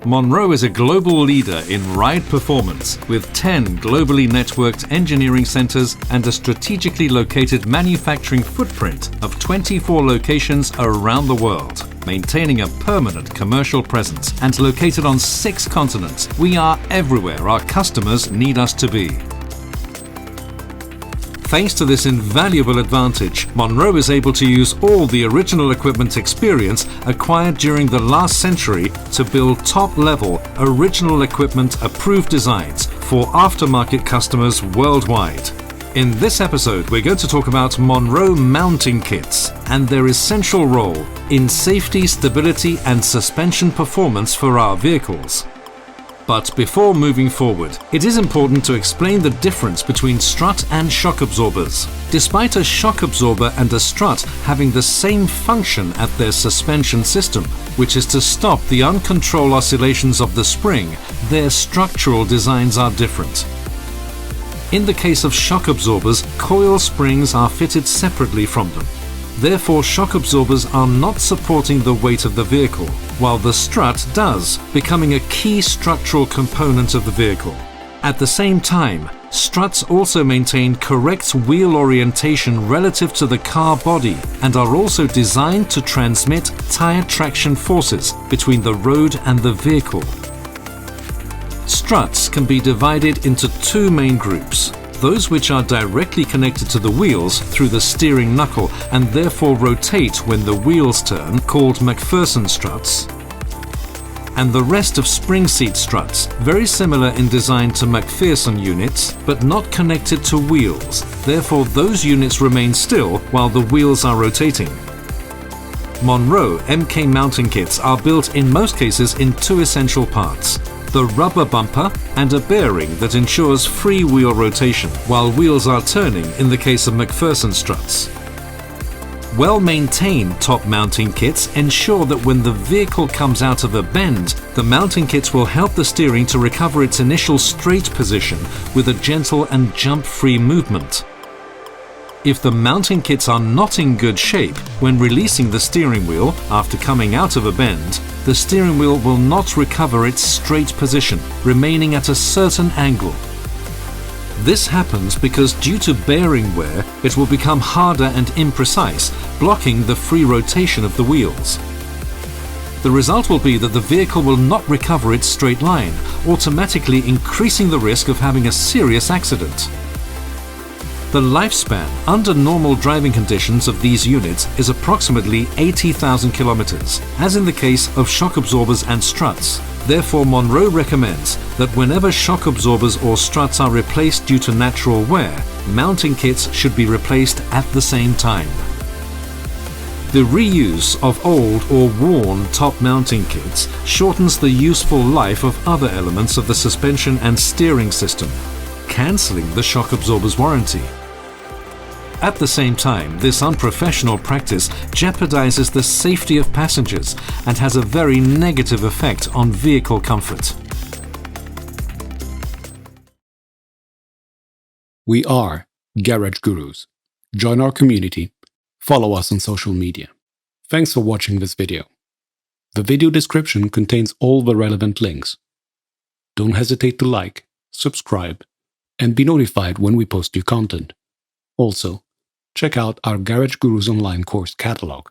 Monroe is a global leader in ride performance with 10 globally networked engineering centers and a strategically located manufacturing footprint of 24 locations around the world, maintaining a permanent commercial presence and located on 6 continents. We are everywhere our customers need us to be. Thanks to this invaluable advantage, Monroe is able to use all the original equipment experience acquired during the last century to build top-level, original equipment approved designs for aftermarket customers worldwide. In this episode, we're going to talk about Monroe mounting kits and their essential role in safety, stability, and suspension performance for our vehicles. But before moving forward, it is important to explain the difference between strut and shock absorbers. Despite a shock absorber and a strut having the same function at their suspension system, which is to stop the uncontrolled oscillations of the spring, their structural designs are different. In the case of shock absorbers, coil springs are fitted separately from them. Therefore, shock absorbers are not supporting the weight of the vehicle, while the strut does, becoming a key structural component of the vehicle. At the same time, struts also maintain correct wheel orientation relative to the car body and are also designed to transmit tire traction forces between the road and the vehicle. Struts can be divided into 2 main groups. Those which are directly connected to the wheels through the steering knuckle and therefore rotate when the wheels turn, called Macpherson Struts, and the rest of spring seat struts, very similar in design to Macpherson units, but not connected to wheels. Therefore, those units remain still while the wheels are rotating. Monroe MK mounting kits are built in most cases in 2 essential parts: the rubber bumper and a bearing that ensures free wheel rotation while wheels are turning in the case of Macpherson struts. Well-maintained top mounting kits ensure that when the vehicle comes out of a bend, the mounting kits will help the steering to recover its initial straight position with a gentle and jump-free movement. If the mounting kits are not in good shape when releasing the steering wheel after coming out of a bend, the steering wheel will not recover its straight position, remaining at a certain angle. This happens because due to bearing wear, it will become harder and imprecise, blocking the free rotation of the wheels. The result will be that the vehicle will not recover its straight line, automatically increasing the risk of having a serious accident. The lifespan under normal driving conditions of these units is approximately 80,000 kilometers, as in the case of shock absorbers and struts. Therefore, Monroe recommends that whenever shock absorbers or struts are replaced due to natural wear, mounting kits should be replaced at the same time. The reuse of old or worn top mounting kits shortens the useful life of other elements of the suspension and steering system, cancelling the shock absorber's warranty. At the same time, this unprofessional practice jeopardizes the safety of passengers and has a very negative effect on vehicle comfort. We are Garage Gurus. Join our community. Follow us on social media. Thanks for watching this video. The video description contains all the relevant links. Don't hesitate to like, subscribe, and be notified when we post new content. Also, check out our Garage Gurus online course catalog.